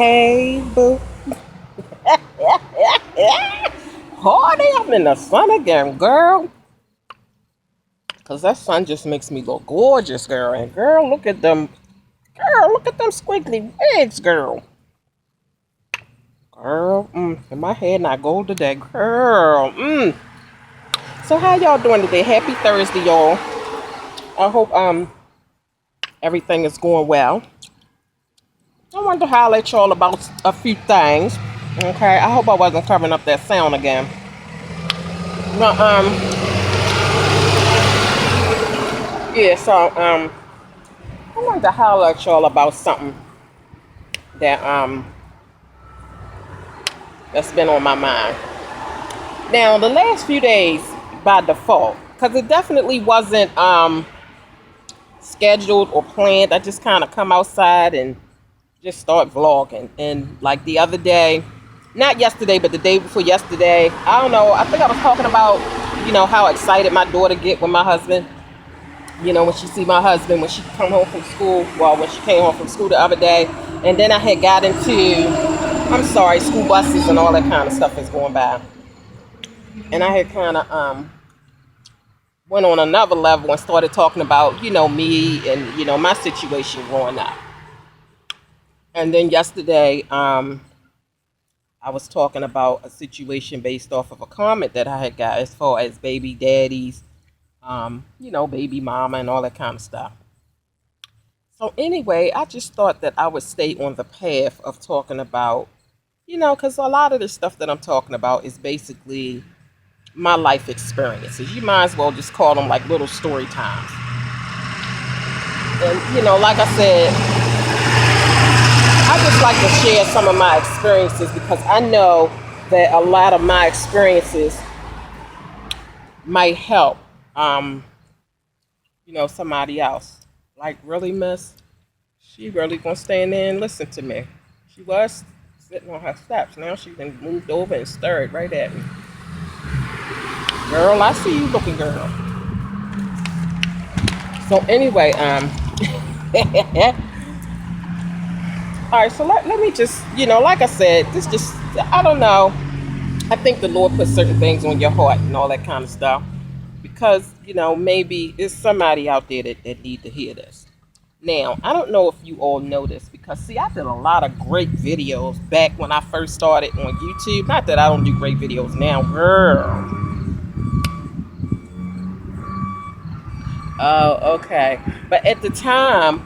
Hey, boo. Hardy, I'm in the sun again, girl. Because that sun just makes me look gorgeous, girl. And girl, look at them. Girl, look at them squiggly wigs, girl. Girl, and my hair not gold today, girl. So how y'all doing today? Happy Thursday, y'all. I hope everything is going well. I wanted to highlight y'all about a few things. Okay, I hope I wasn't covering up that sound again. But yeah. So I wanted to highlight y'all about something that that's been on my mind. Now, the last few days, by default, because it definitely wasn't scheduled or planned. I just kind of come outside and just start vlogging. And like the other day, not yesterday, but the day before yesterday, I don't know. I think I was talking about, how excited my daughter get with my husband. When she see my husband, when she come home from school, well, when she came home from school the other day, and then I had got into, I'm sorry, school buses and all that kind of stuff is going by. And I had kind of went on another level and started talking about, me and, my situation growing up. And then yesterday, I was talking about a situation based off of a comment that I had got as far as baby daddies, baby mama and all that kind of stuff. So anyway, I just thought that I would stay on the path of talking about, because a lot of the stuff that I'm talking about is basically my life experiences. You might as well just call them like little story times. And, like I said, I just like to share some of my experiences because I know that a lot of my experiences might help, somebody else. Like, really, miss? She really gonna stand there and listen to me. She was sitting on her steps. Now she then moved over and stared right at me. Girl, I see you looking, girl. So anyway, all right, so let me just, like I said, this just, I don't know. I think the Lord put certain things on your heart and all that kind of stuff. Because, maybe there's somebody out there that need to hear this. Now, I don't know if you all know this because, see, I did a lot of great videos back when I first started on YouTube. Not that I don't do great videos now, girl. Oh, okay. But at the time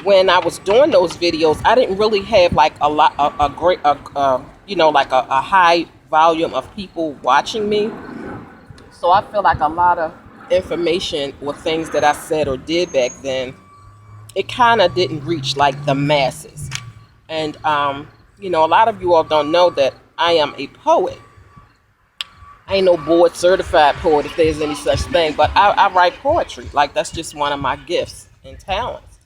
when I was doing those videos, I didn't really have like a lot, a great, like a high volume of people watching me. So I feel like a lot of information or things that I said or did back then, it kind of didn't reach like the masses. And, a lot of you all don't know that I am a poet. I ain't no board certified poet if there's any such thing, but I write poetry. Like, that's just one of my gifts and talents,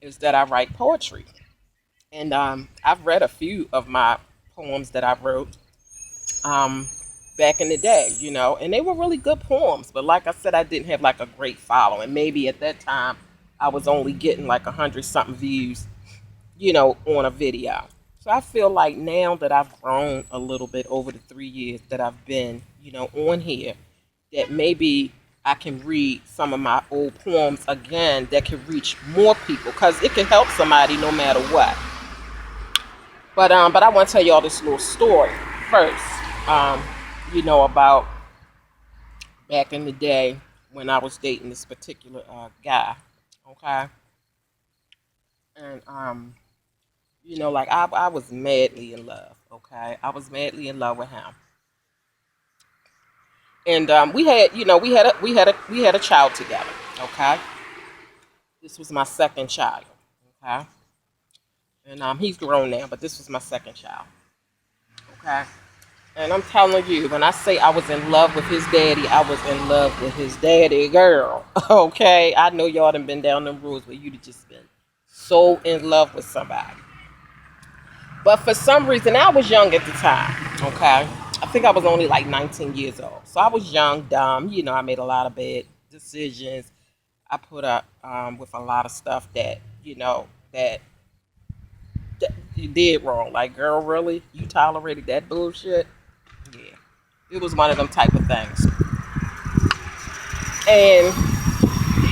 is that I write poetry. And I've read a few of my poems that I wrote back in the day, and they were really good poems. But like I said, I didn't have like a great following. Maybe at that time I was only getting like 100 something views, on a video. So I feel like now that I've grown a little bit over the 3 years that I've been, on here, that maybe I can read some of my old poems again that can reach more people because it can help somebody no matter what. But I want to tell y'all this little story first. About back in the day when I was dating this particular guy. Okay. And like I was madly in love. Okay, I was madly in love with him. And we had, we had a child together. Okay, this was my second child. Okay, and he's grown now, but this was my second child. Okay, and I'm telling you, when I say I was in love with his daddy, I was in love with his daddy, girl. Okay, I know y'all done been down them roads where you'd just been so in love with somebody. But for some reason, I was young at the time, okay? I think I was only like 19 years old. So I was young, dumb. I made a lot of bad decisions. I put up with a lot of stuff that you did wrong. Like, girl, really? You tolerated that bullshit? Yeah. It was one of them type of things. And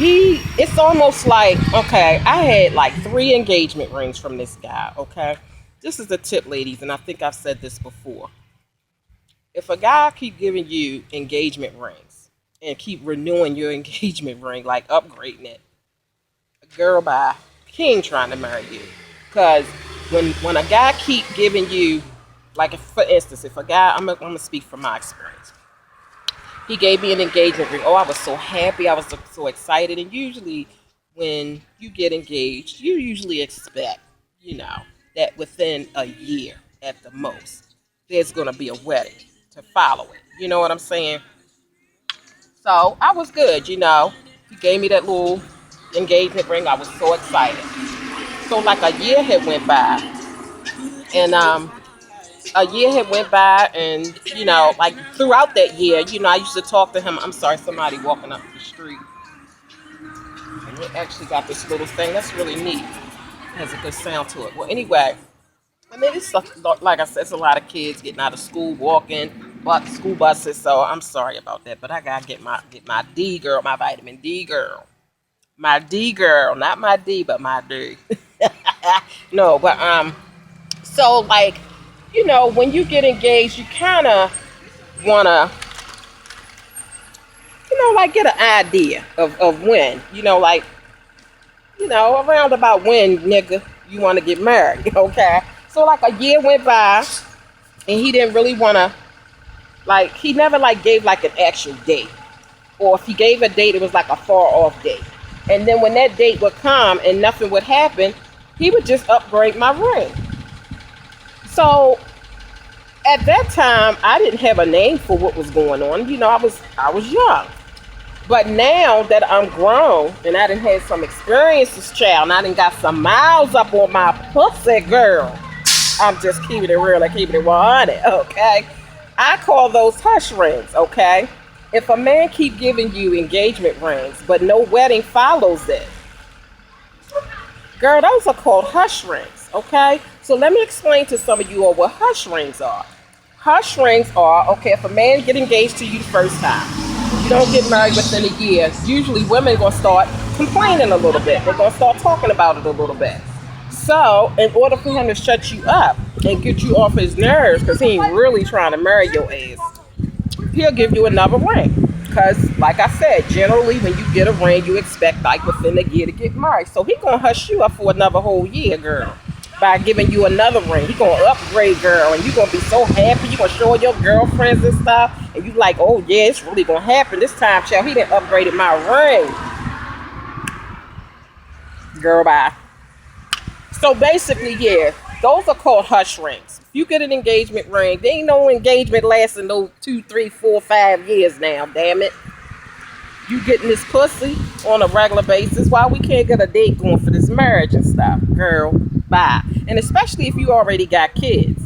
it's almost like, okay, I had like 3 engagement rings from this guy, okay? This is a tip, ladies, and I think I've said this before. If a guy keep giving you engagement rings and keep renewing your engagement ring, like upgrading it, girl, bye. He ain't trying to marry you. Because when a guy keep giving you, like, if, for instance, if a guy, I'm gonna speak from my experience. He gave me an engagement ring. Oh, I was so happy. I was so excited. And usually when you get engaged, you usually expect, you know, that within a year at the most, there's going to be a wedding to follow it. You know what I'm saying? So I was good, you know. He gave me that little engagement ring. I was so excited. So like a year had went by, and a year had went by, and you know, like throughout that year, you know, I used to talk to him. I'm sorry, somebody walking up the street, and it actually got this little thing that's really neat. It has a good sound to it. Well, anyway, I mean, it's like I said, it's a lot of kids getting out of school, walking, but school buses. So I'm sorry about that, but I gotta get my D girl, my vitamin D girl, my D girl, not my D, but my D. No, but so like, you know, when you get engaged, you kind of wanna, you know, like get an idea of when, you know, like, you know, around about when, nigga, you want to get married, okay? So like a year went by, and he didn't really want to, like, he never like gave like an actual date, or if he gave a date, it was like a far off date. And then when that date would come and nothing would happen, he would just upgrade my ring. So at that time, I didn't have a name for what was going on. You know, I was young. But now that I'm grown and I done had some experiences, child, and I done got some miles up on my pussy, girl. I'm just keeping it real and keeping it 100, okay? I call those hush rings, okay? If a man keep giving you engagement rings, but no wedding follows it, girl, those are called hush rings, okay? So let me explain to some of you all what hush rings are. Hush rings are, okay, if a man get engaged to you the first time, you don't get married within a year, usually women gonna start complaining a little bit. They're gonna start talking about it a little bit. So, in order for him to shut you up and get you off his nerves, because he ain't really trying to marry your ass, he'll give you another ring. Because, like I said, generally when you get a ring, you expect like within a year to get married. So he gonna hush you up for another whole year, girl, by giving you another ring. He gonna upgrade, girl, and you gonna be so happy. You gonna show all your girlfriends and stuff, and you like, oh yeah, it's really gonna happen this time, child. He done upgraded my ring, girl. Bye. So basically, yeah, those are called hush rings. If you get an engagement ring, there ain't no engagement lasting no 2, 3, 4, 5 years now. Damn it. You getting this pussy on a regular basis while we can't get a date going for this marriage and stuff, girl. Bye. And especially if you already got kids.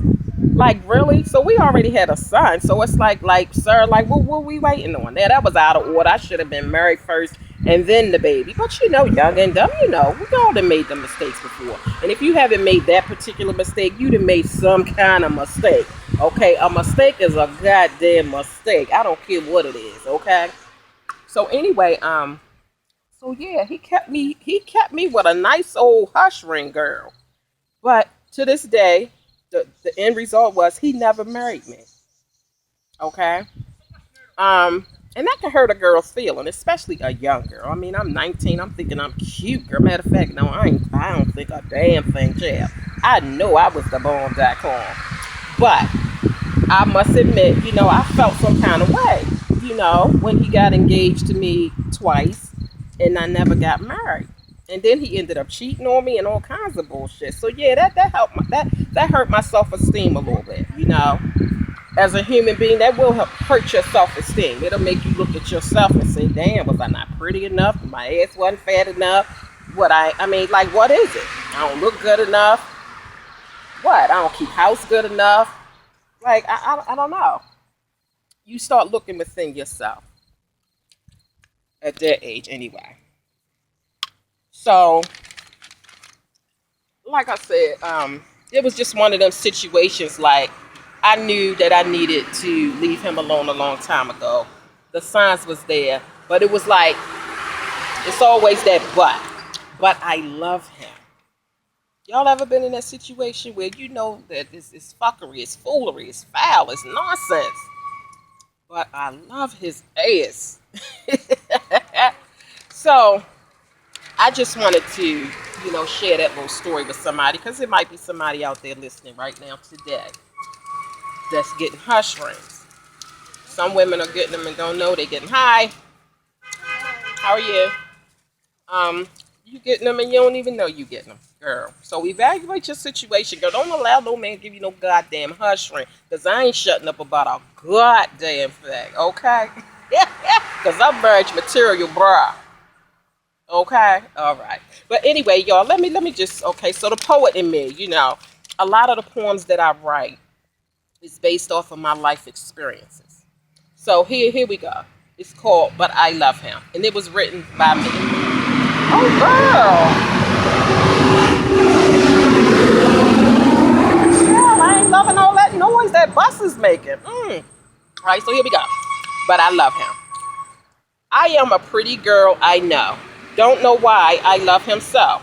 Like, really? So we already had a son. So it's like, sir, like, what we waiting on? Yeah, that was out of order. I should have been married first and then the baby. But you know, young and dumb, you know, we all done made the mistakes before. And if you haven't made that particular mistake, you done made some kind of mistake. Okay? A mistake is a goddamn mistake. I don't care what it is, okay? So anyway, so yeah, he kept me with a nice old hush ring, girl. But to this day, the end result was he never married me. Okay? And that can hurt a girl's feeling, especially a young girl. I mean, I'm 19. I'm thinking I'm cute, girl. Matter of fact, no, I don't think a damn thing, child. I know I was the bomb.com. But I must admit, you know, I felt some kind of way, you know, when he got engaged to me twice and I never got married. And then he ended up cheating on me and all kinds of bullshit. So yeah, that helped that hurt my self-esteem a little bit, you know. As a human being, that will help hurt your self-esteem. It'll make you look at yourself and say, damn, was I not pretty enough? My ass wasn't fat enough? I mean, like, what is it? I don't look good enough? What? I don't keep house good enough? Like, I don't know. You start looking within yourself at that age anyway. So, like I said, it was just one of them situations like I knew that I needed to leave him alone a long time ago. The signs was there, but it was like, it's always that but. But I love him. Y'all ever been in that situation where you know that it's fuckery, it's foolery, it's foul, it's nonsense? But I love his ass. So I just wanted to, share that little story with somebody because there might be somebody out there listening right now today that's getting hush rings. Some women are getting them and don't know they're getting high. How are you? You getting them and you don't even know you getting them, girl. So evaluate your situation, girl. Don't allow no man to give you no goddamn hush ring, because I ain't shutting up about a goddamn thing, okay? Because I'm marriage material, bruh. Okay? All right. But anyway, y'all, let me just, okay, so the poet in me, a lot of the poems that I write is based off of my life experiences. So here we go. It's called But I Love Him. And it was written by me. Oh, girl. Girl, I ain't loving all that noise that bus is making. All right, so here we go. But I love him. I am a pretty girl, I know. Don't know why I love him so.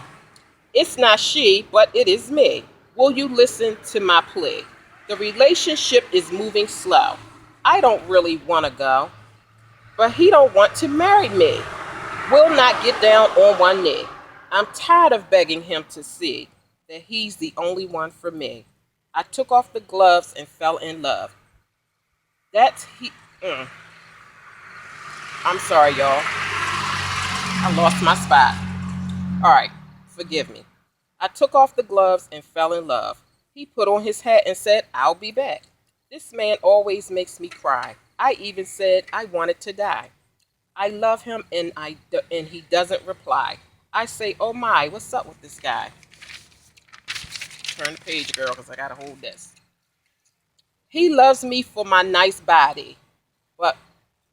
It's not she, but it is me. Will you listen to my plea? The relationship is moving slow. I don't really want to go, but he don't want to marry me. Will not get down on one knee. I'm tired of begging him to see that he's the only one for me. I took off the gloves and fell in love. That's he. I'm sorry, y'all. I lost my spot. All right, forgive me. I took off the gloves and fell in love. He put on his hat and said, I'll be back. This man always makes me cry. I even said I wanted to die. I love him and he doesn't reply. I say, oh my, what's up with this guy? Turn the page, girl, because I got to hold this. He loves me for my nice body, but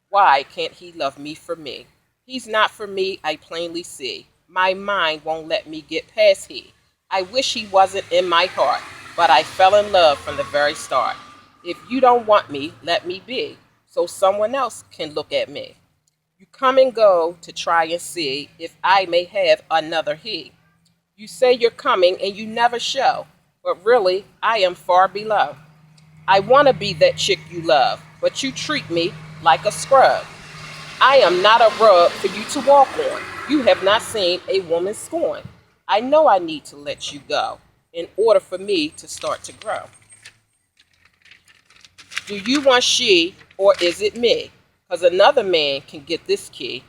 why can't he love me for me? He's not for me, I plainly see. My mind won't let me get past he. I wish he wasn't in my heart, but I fell in love from the very start. If you don't want me, let me be, so someone else can look at me. You come and go to try and see if I may have another he. You say you're coming and you never show, but really I am far below. I want to be that chick you love, but you treat me like a scrub. I am not a rug for you to walk on. You have not seen a woman scorn. I know I need to let you go in order for me to start to grow. Do you want she or is it me? Because another man can get this key.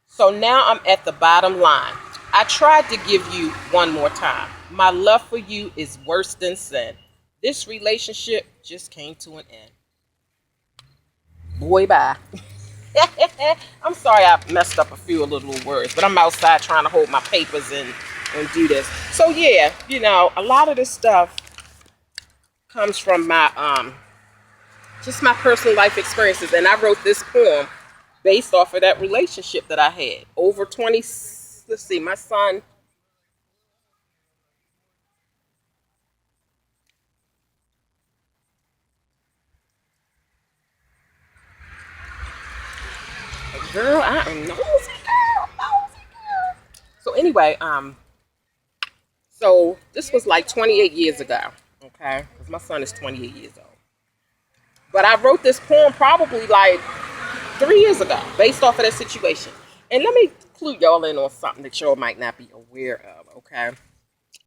So now I'm at the bottom line. I tried to give you one more time. My love for you is worse than sin. This relationship just came to an end. Boy, bye. I'm sorry I messed up a few little words, but I'm outside trying to hold my papers and do this. So yeah, a lot of this stuff comes from my just my personal life experiences, and I wrote this poem based off of that relationship that I had over 20. Let's see, my son. Girl, I am nosy girl. So anyway, so this was like 28 years ago, okay? Because my son is 28 years old. But I wrote this poem probably like 3 years ago, based off of that situation. And let me clue y'all in on something that y'all might not be aware of, okay?